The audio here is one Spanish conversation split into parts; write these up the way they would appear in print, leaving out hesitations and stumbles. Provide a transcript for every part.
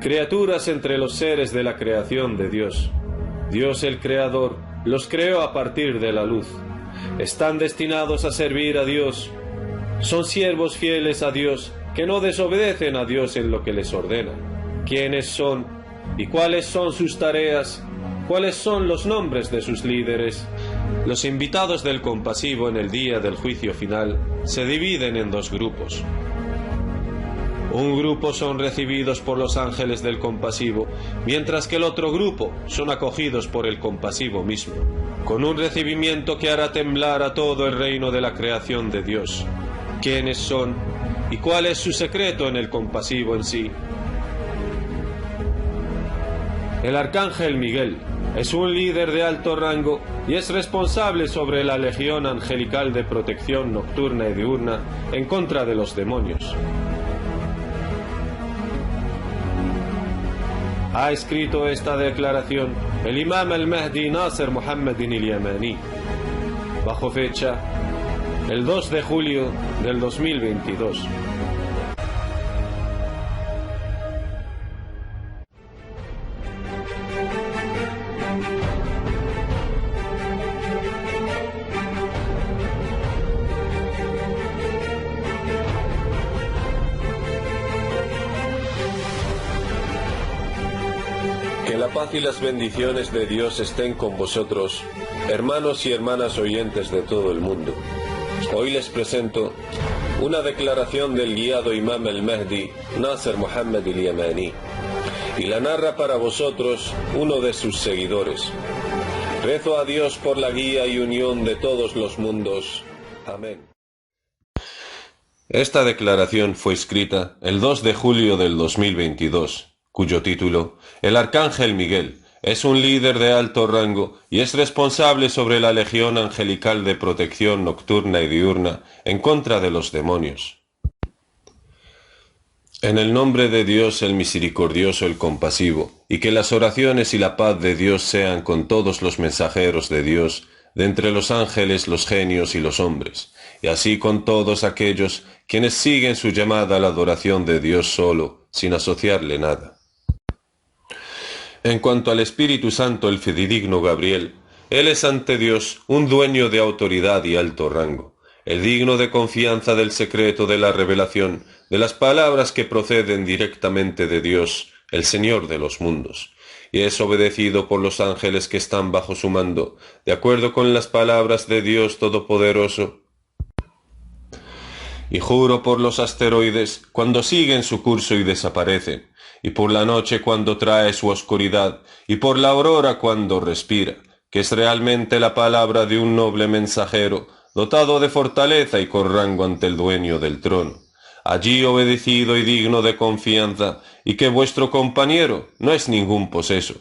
criaturas entre los seres de la creación de Dios. Dios el Creador los creó a partir de la luz. Están destinados a servir a Dios. Son siervos fieles a Dios, que no desobedecen a Dios en lo que les ordena. ¿Quiénes son y cuáles son sus tareas? ¿Cuáles son los nombres de sus líderes? Los invitados del compasivo en el día del juicio final se dividen en dos grupos. Un grupo son recibidos por los ángeles del compasivo, mientras que el otro grupo son acogidos por el compasivo mismo, con un recibimiento que hará temblar a todo el reino de la creación de Dios. ¿Quiénes son y cuál es su secreto en el compasivo en sí? El arcángel Miguel es un líder de alto rango y es responsable sobre la legión angelical de protección nocturna y diurna en contra de los demonios. Ha escrito esta declaración el imam al-Mahdi Nasser Muhammad al-Yamani, bajo fecha el 2 de julio del 2022. Que la paz y las bendiciones de Dios estén con vosotros, hermanos y hermanas oyentes de todo el mundo. Hoy les presento una declaración del guiado imam al-Mahdi Nasser Muhammad al-Yamani, y la narra para vosotros uno de sus seguidores. Rezo a Dios por la guía y unión de todos los mundos. Amén. Esta declaración fue escrita el 2 de julio del 2022, cuyo título, El Arcángel Miguel, es un líder de alto rango y es responsable sobre la legión angelical de protección nocturna y diurna en contra de los demonios. En el nombre de Dios el misericordioso, el compasivo, y que las oraciones y la paz de Dios sean con todos los mensajeros de Dios, de entre los ángeles, los genios y los hombres, y así con todos aquellos quienes siguen su llamada a la adoración de Dios solo, sin asociarle nada. En cuanto al Espíritu Santo, el fidedigno Gabriel, él es ante Dios un dueño de autoridad y alto rango, el digno de confianza del secreto de la revelación, de las palabras que proceden directamente de Dios, el Señor de los mundos, y es obedecido por los ángeles que están bajo su mando, de acuerdo con las palabras de Dios Todopoderoso. Y juro por los asteroides cuando siguen su curso y desaparecen, y por la noche cuando trae su oscuridad, y por la aurora cuando respira, que es realmente la palabra de un noble mensajero, dotado de fortaleza y con rango ante el dueño del trono, allí obedecido y digno de confianza, y que vuestro compañero no es ningún poseso.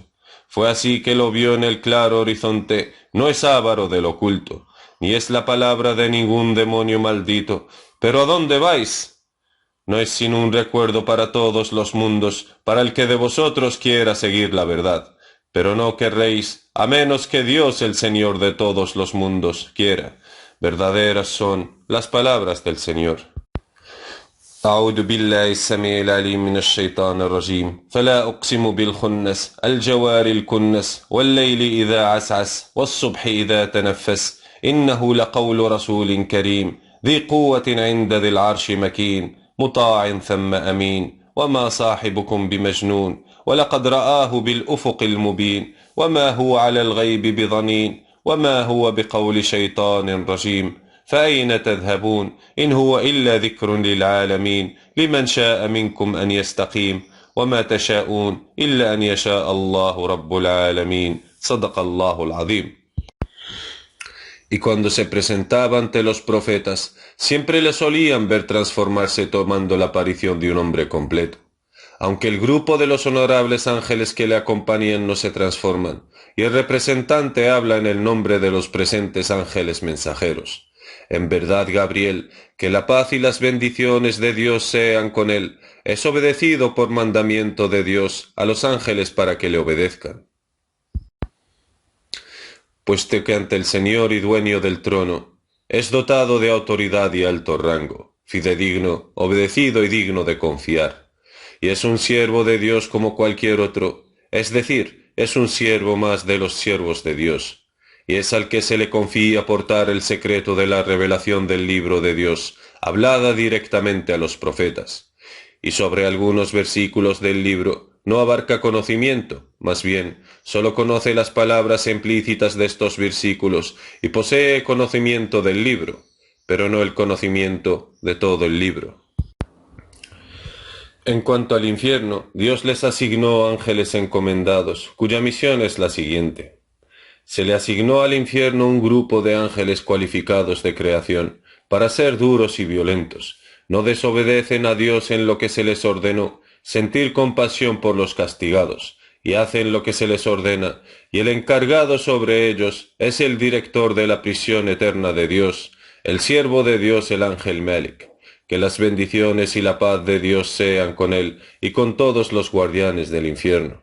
Fue así que lo vio en el claro horizonte, no es avaro del oculto, ni es la palabra de ningún demonio maldito. ¿Pero a dónde vais? No es sino un recuerdo para todos los mundos, para el que de vosotros quiera seguir la verdad, pero no querréis, a menos que Dios, el Señor de todos los mundos, quiera. Verdaderas son las palabras del Señor. أعوذ بالله السميع العليم من الشيطان الرجيم فلا أقسم بالخنس الجوار الكنس والليل إذا عسعس والصبح إذا تنفس إنه لقول رسول كريم ذي قوة عند ذي العرش مكين مطاع ثم أمين وما صاحبكم بمجنون ولقد رآه بالأفق المبين وما هو على الغيب بضنين وما هو بقول شيطان رجيم فأين تذهبون إن هو إلا ذكر للعالمين لمن شاء منكم أن يستقيم وما تشاءون إلا أن يشاء الله رب العالمين صدق الله العظيم. Y cuando se presentaba ante los profetas, siempre le solían ver transformarse tomando la aparición de un hombre completo. Aunque el grupo de los honorables ángeles que le acompañan no se transforman, y el representante habla en el nombre de los presentes ángeles mensajeros. En verdad, Gabriel, que la paz y las bendiciones de Dios sean con él, es obedecido por mandamiento de Dios a los ángeles para que le obedezcan. Puesto que ante el Señor y dueño del trono, es dotado de autoridad y alto rango, fidedigno, obedecido y digno de confiar, y es un siervo de Dios como cualquier otro, es decir, es un siervo más de los siervos de Dios, y es al que se le confía portar el secreto de la revelación del libro de Dios, hablada directamente a los profetas. Y sobre algunos versículos del libro no abarca conocimiento, más bien, solo conoce las palabras implícitas de estos versículos y posee conocimiento del libro, pero no el conocimiento de todo el libro. En cuanto al infierno, Dios les asignó ángeles encomendados, cuya misión es la siguiente. Se le asignó al infierno un grupo de ángeles cualificados de creación, para ser duros y violentos. No desobedecen a Dios en lo que se les ordenó, sentir compasión por los castigados, y hacen lo que se les ordena, y el encargado sobre ellos es el director de la prisión eterna de Dios, el siervo de Dios, el ángel Melik. Que las bendiciones y la paz de Dios sean con él y con todos los guardianes del infierno.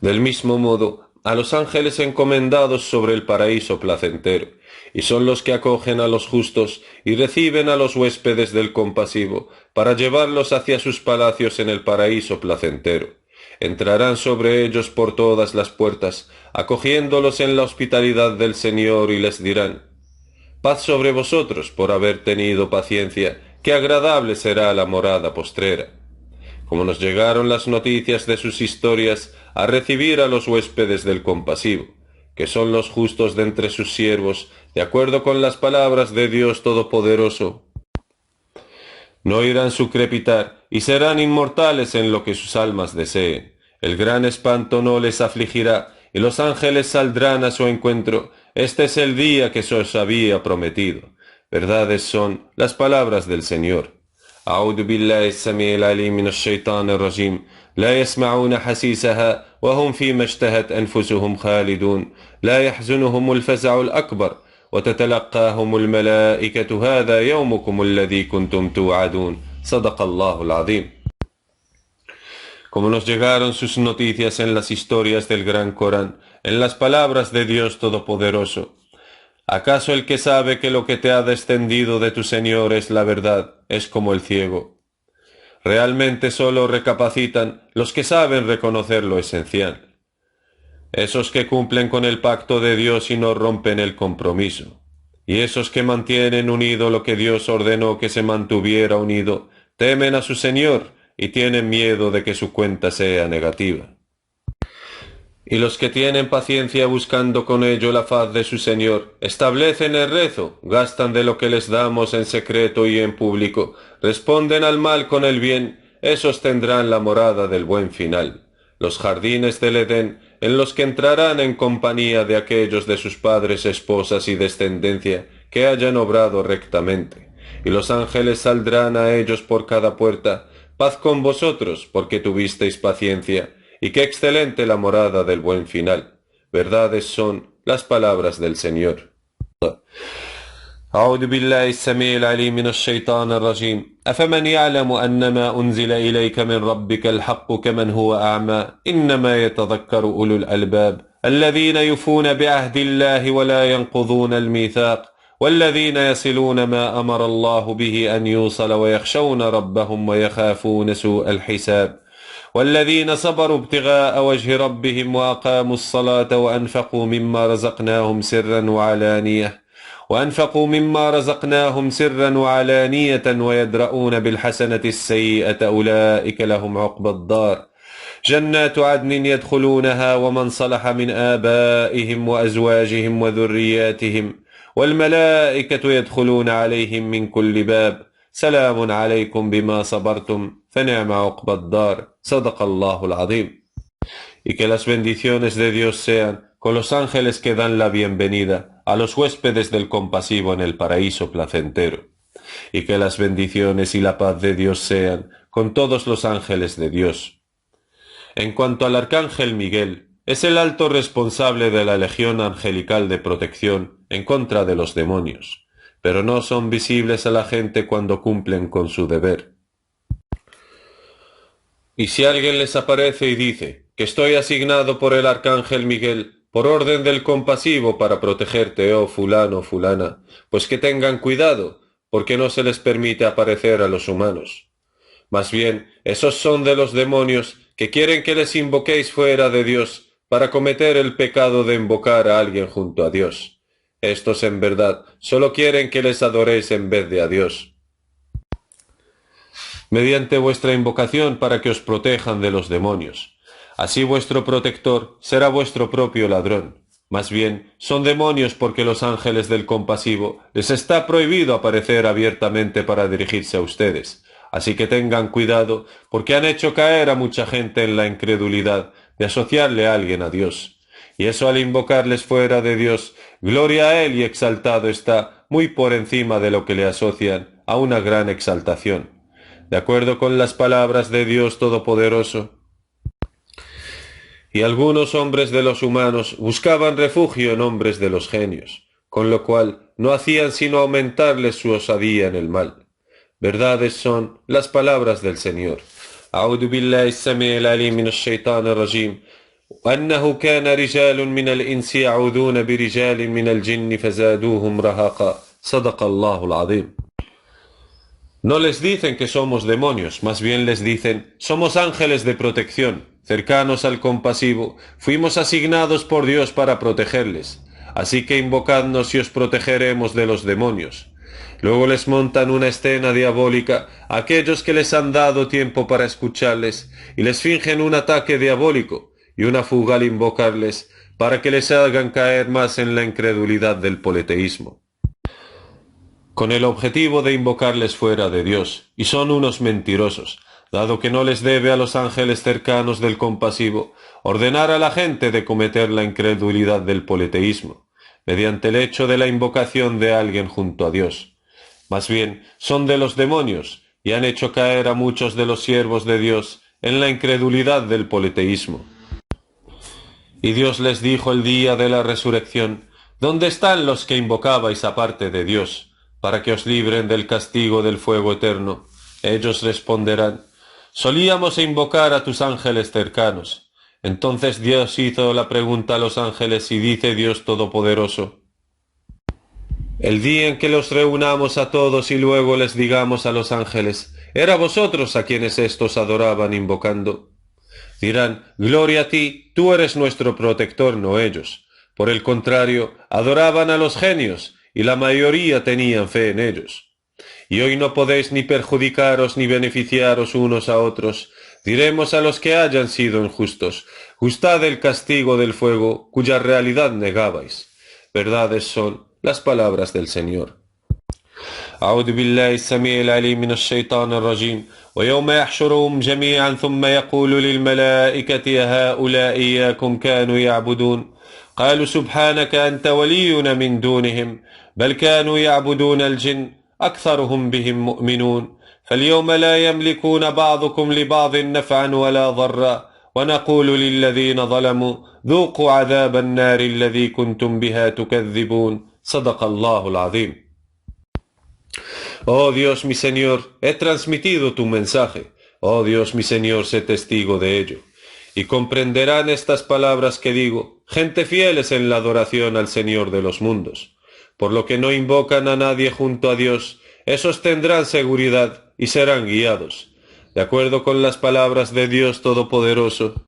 Del mismo modo, a los ángeles encomendados sobre el paraíso placentero, y son los que acogen a los justos y reciben a los huéspedes del compasivo, para llevarlos hacia sus palacios en el paraíso placentero. Entrarán sobre ellos por todas las puertas, acogiéndolos en la hospitalidad del Señor, y les dirán: paz sobre vosotros por haber tenido paciencia, qué agradable será la morada postrera. Como nos llegaron las noticias de sus historias, a recibir a los huéspedes del compasivo, que son los justos de entre sus siervos, de acuerdo con las palabras de Dios Todopoderoso. No irán su crepitar, y serán inmortales en lo que sus almas deseen. El gran espanto no les afligirá, y los ángeles saldrán a su encuentro. Este es el día que se os había prometido. Verdades son las palabras del Señor. أعوذ بالله السميع العليم من الشيطان الرجيم لا يسمعون حسيسها وهم فيما اشتهت أنفسهم خالدون لا يحزنهم الفزع الأكبر وتتلقاهم الملائكة هذا يومكم الذي كنتم توعدون صدق الله العظيم. Como nos llegaron sus noticias en las historias del Gran Corán, en las palabras de Dios Todopoderoso, ¿acaso el que sabe que lo que te ha descendido de tu Señor es la verdad, es como el ciego? Realmente solo recapacitan los que saben reconocer lo esencial, esos que cumplen con el pacto de Dios y no rompen el compromiso, y esos que mantienen unido lo que Dios ordenó que se mantuviera unido, temen a su Señor y tienen miedo de que su cuenta sea negativa. Y los que tienen paciencia buscando con ello la faz de su Señor, establecen el rezo, gastan de lo que les damos en secreto y en público, responden al mal con el bien, esos tendrán la morada del buen final, los jardines del Edén, en los que entrarán en compañía de aquellos de sus padres, esposas y descendencia que hayan obrado rectamente, y los ángeles saldrán a ellos por cada puerta: paz con vosotros, porque tuvisteis paciencia, y qué excelente la morada del buen final. Verdades son las palabras del Señor. أعوذ بالله السميع العليم من الشيطان الرجيم أفمن يعلم أنما أنزل إليك من ربك الحق كمن هو أعمى إنما يتذكر أولو الألباب الذين يفون بعهد الله ولا ينقضون الميثاق والذين يصلون ما أمر الله به أن يوصل ويخشون ربهم ويخافون سوء الحساب والذين صبروا ابتغاء وجه ربهم وأقاموا الصلاة وأنفقوا مما رزقناهم سرا وعلانية ويدرؤون بالحسنة السيئة أولئك لهم عقبى الدار جنات عدن يدخلونها ومن صلح من آبائهم وأزواجهم وذرياتهم والملائكة يدخلون عليهم من كل باب سلام عليكم بما صبرتم فنعم عقبى الدار صدق الله العظيم. Y que las bendiciones de Dios sean con los ángeles que dan la bienvenida a los huéspedes del compasivo en el paraíso placentero, y que las bendiciones y la paz de Dios sean con todos los ángeles de Dios. En cuanto al arcángel Miguel, es el alto responsable de la legión angelical de protección en contra de los demonios, pero no son visibles a la gente cuando cumplen con su deber. Y si alguien les aparece y dice que estoy asignado por el arcángel Miguel por orden del compasivo para protegerte, oh fulano o fulana, pues que tengan cuidado, porque no se les permite aparecer a los humanos. Más bien, esos son de los demonios que quieren que les invoquéis fuera de Dios para cometer el pecado de invocar a alguien junto a Dios. Estos en verdad solo quieren que les adoréis en vez de a Dios, mediante vuestra invocación para que os protejan de los demonios. Así vuestro protector será vuestro propio ladrón. Más bien, son demonios porque los ángeles del compasivo les está prohibido aparecer abiertamente para dirigirse a ustedes. Así que tengan cuidado, porque han hecho caer a mucha gente en la incredulidad de asociarle a alguien a Dios. Y eso al invocarles fuera de Dios, gloria a Él y exaltado está, muy por encima de lo que le asocian a una gran exaltación. De acuerdo con las palabras de Dios Todopoderoso. Y algunos hombres de los humanos buscaban refugio en hombres de los genios, con lo cual no hacían sino aumentarles su osadía en el mal. Verdades son las palabras del Señor. أعوذ بالله السميع العليم من الشيطان الرجيم وأنه كان رجال من الإنس يعوذون برجال من الجن فزادوهم رهقا صدق الله العظيم. No les dicen que somos demonios, más bien les dicen, somos ángeles de protección, cercanos al compasivo, fuimos asignados por Dios para protegerles, así que invocadnos y os protegeremos de los demonios. Luego les montan una escena diabólica a aquellos que les han dado tiempo para escucharles y les fingen un ataque diabólico y una fuga al invocarles para que les hagan caer más en la incredulidad del politeísmo, con el objetivo de invocarles fuera de Dios, y son unos mentirosos, dado que no les debe a los ángeles cercanos del compasivo ordenar a la gente de cometer la incredulidad del politeísmo, mediante el hecho de la invocación de alguien junto a Dios. Más bien, son de los demonios, y han hecho caer a muchos de los siervos de Dios en la incredulidad del politeísmo. Y Dios les dijo el día de la resurrección, ¿dónde están los que invocabais aparte de Dios, para que os libren del castigo del fuego eterno? Ellos responderán, solíamos invocar a tus ángeles cercanos. Entonces Dios hizo la pregunta a los ángeles y dice Dios Todopoderoso, el día en que los reunamos a todos y luego les digamos a los ángeles, ¿era vosotros a quienes éstos adoraban invocando? Dirán, gloria a ti, tú eres nuestro protector, no ellos. Por el contrario, adoraban a los genios, y la mayoría tenían fe en ellos. Y hoy no podéis ni perjudicaros ni beneficiaros unos a otros. Diremos a los que hayan sido injustos, gustad el castigo del fuego, cuya realidad negabais. Verdades son las palabras del Señor. أعوذ بالله السميع العليم من الشيطان الرجيم ويوم يحشرهم جميعا ثم يقول للملائكة هؤلاء إياكم كانوا يعبدون قالوا سبحانك أنت ولينا من دونهم بل كانوا يعبدون الجن أكثرهم بهم مؤمنون فاليوم لا يملكون بعضكم لبعض نفعا ولا ضرا ونقول للذين ظلموا ذوقوا عذاب النار الذي كنتم بها تكذبون صدق الله العظيم. Oh Dios mi Señor, he transmitido tu mensaje. Oh Dios mi Señor, sé testigo de ello. Y comprenderán estas palabras que digo, gente fieles en la adoración al Señor de los mundos. Por lo que no invocan a nadie junto a Dios, esos tendrán seguridad y serán guiados. De acuerdo con las palabras de Dios Todopoderoso.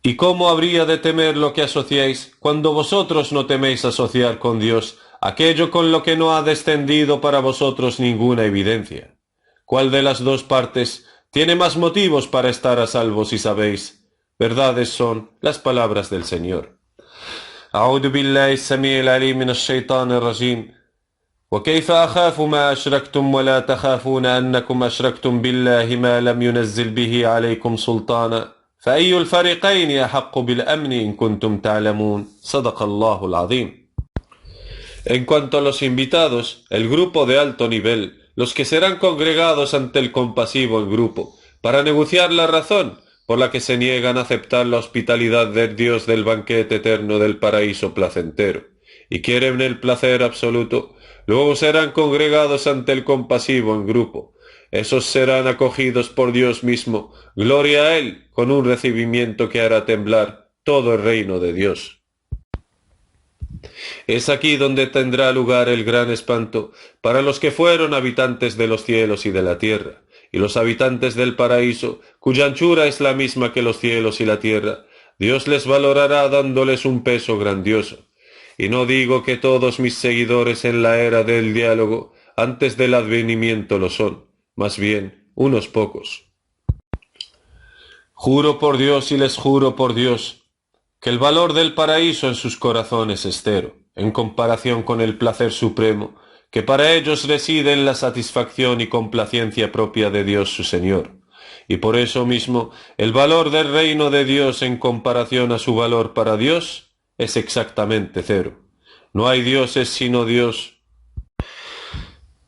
¿Y cómo habría de temer lo que asociáis, cuando vosotros no teméis asociar con Dios aquello con lo que no ha descendido para vosotros ninguna evidencia? ¿Cuál de las dos partes tiene más motivos para estar a salvo si sabéis? Verdades son las palabras del Señor. أعوذ بالله السميع العليم من الشيطان الرجيم وكيف أخاف ما أشركتم ولا تخافون أنكم أشركتم بالله ما لم ينزل به عليكم سلطانا فأي الفريقين أحق بالأمن إن كنتم تعلمون صدق الله العظيم. En cuanto a los invitados, el grupo de alto nivel, los que serán congregados ante el compasivo en grupo, para negociar la razón por la que se niegan a aceptar la hospitalidad del Dios del banquete eterno del paraíso placentero, y quieren el placer absoluto, luego serán congregados ante el compasivo en grupo. Esos serán acogidos por Dios mismo, gloria a Él, con un recibimiento que hará temblar todo el reino de Dios. Es aquí donde tendrá lugar el gran espanto para los que fueron habitantes de los cielos y de la tierra, y los habitantes del paraíso, cuya anchura es la misma que los cielos y la tierra, Dios les valorará dándoles un peso grandioso. Y no digo que todos mis seguidores en la era del diálogo, antes del advenimiento lo son, más bien unos pocos. Juro por Dios y les juro por Dios, que el valor del paraíso en sus corazones es cero, en comparación con el placer supremo, que para ellos reside en la satisfacción y complacencia propia de Dios su Señor. Y por eso mismo, el valor del reino de Dios en comparación a su valor para Dios es exactamente cero. No hay dioses sino Dios.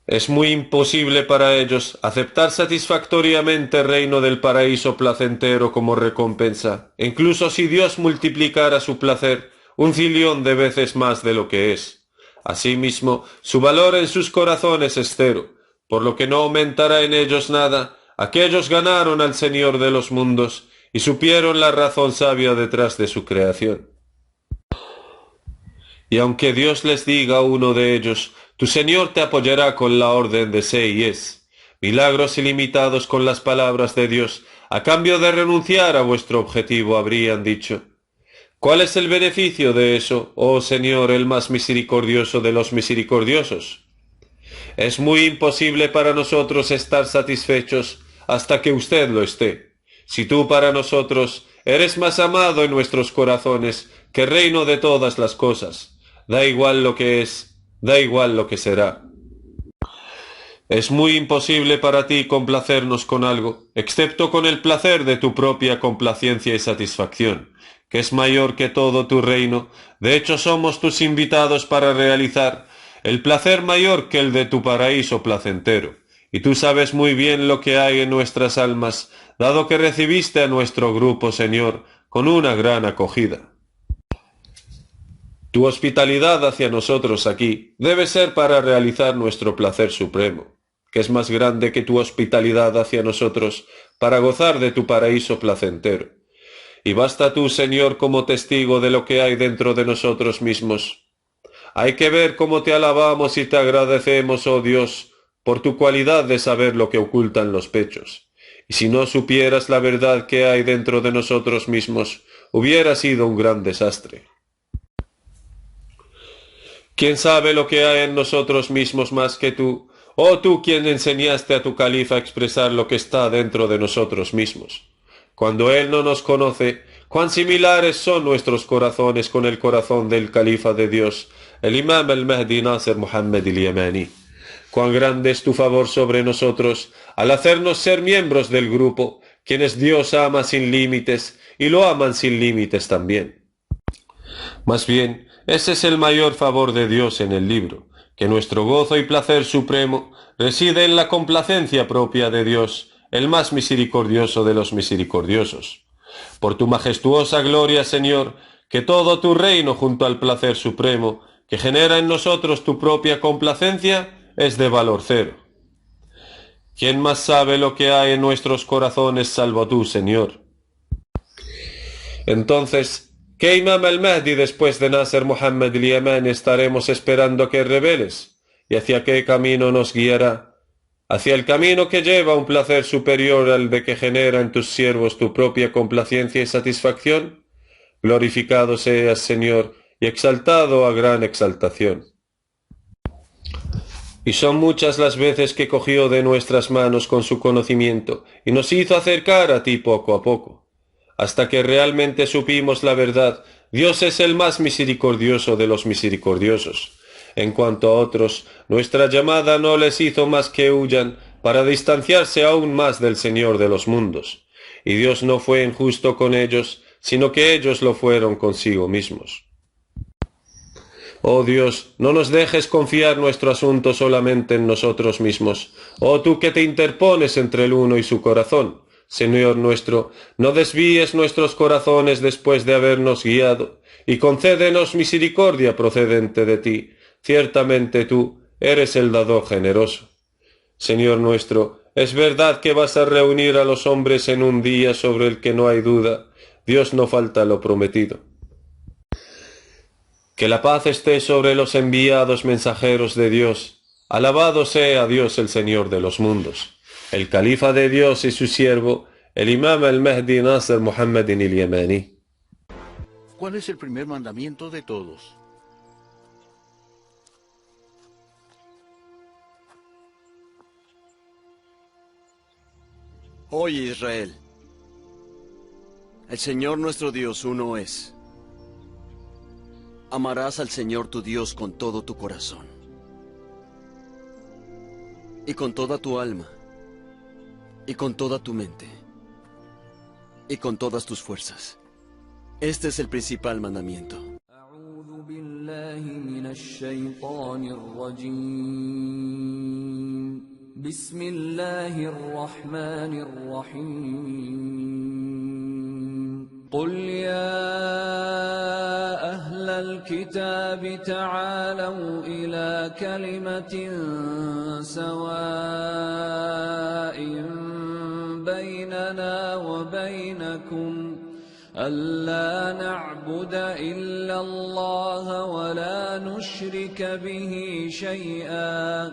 Es muy imposible para ellos aceptar satisfactoriamente el reino del paraíso placentero como recompensa, incluso si Dios multiplicara su placer 1 zillón de veces más de lo que es. Asimismo, su valor en sus corazones es cero, por lo que no aumentará en ellos nada. Aquellos ganaron al Señor de los mundos y supieron la razón sabia detrás de su creación. Y aunque Dios les diga a uno de ellos, tu Señor te apoyará con la orden de sé y es, milagros ilimitados con las palabras de Dios, a cambio de renunciar a vuestro objetivo, habrían dicho. ¿Cuál es el beneficio de eso, oh Señor, el más misericordioso de los misericordiosos? Es muy imposible para nosotros estar satisfechos hasta que usted lo esté. Si tú para nosotros eres más amado en nuestros corazones que el reino de todas las cosas, da igual lo que es, da igual lo que será. Es muy imposible para ti complacernos con algo, excepto con el placer de tu propia complacencia y satisfacción, que es mayor que todo tu reino. De hecho, somos tus invitados para realizar el placer mayor que el de tu paraíso placentero. Y tú sabes muy bien lo que hay en nuestras almas, dado que recibiste a nuestro grupo, Señor, con una gran acogida. Tu hospitalidad hacia nosotros aquí debe ser para realizar nuestro placer supremo, que es más grande que tu hospitalidad hacia nosotros para gozar de tu paraíso placentero. Y basta tú, Señor, como testigo de lo que hay dentro de nosotros mismos. Hay que ver cómo te alabamos y te agradecemos, oh Dios, por tu cualidad de saber lo que ocultan los pechos. Y si no supieras la verdad que hay dentro de nosotros mismos, hubiera sido un gran desastre. ¿Quién sabe lo que hay en nosotros mismos más que tú? Oh tú quien enseñaste a tu califa a expresar lo que está dentro de nosotros mismos. Cuando él no nos conoce, cuán similares son nuestros corazones con el corazón del califa de Dios, el imam al-Mahdi Nasser Muhammad al-Yamani. Cuán grande es tu favor sobre nosotros al hacernos ser miembros del grupo, quienes Dios ama sin límites y lo aman sin límites también. Más bien, ese es el mayor favor de Dios en el libro, que nuestro gozo y placer supremo reside en la complacencia propia de Dios, el más misericordioso de los misericordiosos. Por tu majestuosa gloria, Señor, que todo tu reino junto al placer supremo, que genera en nosotros tu propia complacencia, es de valor cero. ¿Quién más sabe lo que hay en nuestros corazones salvo tú, Señor? Entonces, ¿qué Imam al-Mahdi después de Nasser Muhammad al-Yamani estaremos esperando que reveles? ¿Y hacia qué camino nos guiará? ¿Hacia el camino que lleva un placer superior al de que genera en tus siervos tu propia complacencia y satisfacción? Glorificado seas, Señor, y exaltado a gran exaltación. Y son muchas las veces que cogió de nuestras manos con su conocimiento y nos hizo acercar a ti poco a poco. Hasta que realmente supimos la verdad, Dios es el más misericordioso de los misericordiosos. En cuanto a otros, nuestra llamada no les hizo más que huyan para distanciarse aún más del Señor de los mundos. Y Dios no fue injusto con ellos, sino que ellos lo fueron consigo mismos. Oh Dios, no nos dejes confiar nuestro asunto solamente en nosotros mismos. Oh tú que te interpones entre el uno y su corazón. Señor nuestro, no desvíes nuestros corazones después de habernos guiado, y concédenos misericordia procedente de ti. Ciertamente tú eres el dador generoso. Señor nuestro, es verdad que vas a reunir a los hombres en un día sobre el que no hay duda. Dios no falta lo prometido. Que la paz esté sobre los enviados mensajeros de Dios. Alabado sea Dios el Señor de los mundos. el califa de Dios y su siervo, el imam al-Mahdi Nasr Muhammad al-Yamani. ¿Cuál es el primer mandamiento de todos? Oye, Israel, el Señor nuestro Dios uno es. Amarás al Señor tu Dios con todo tu corazón y con toda tu alma y con toda tu mente y con todas tus fuerzas. Este es el principal mandamiento. أعوذ بالله من الشيطان الرجيم بسم الله الرحمن الرحيم قل يا أهل الكتاب تعالوا إلى كلمة سواء بيننا وبينكم ألا نعبد إلا الله ولا نشرك به شيئا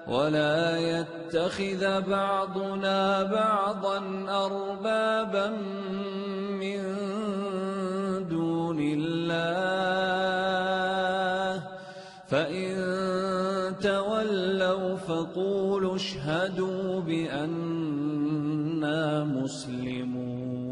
ولا يتخذ بعضنا بعضا أربابا من دون الله فإن تولوا فقولوا اشهدوا بأننا مسلمون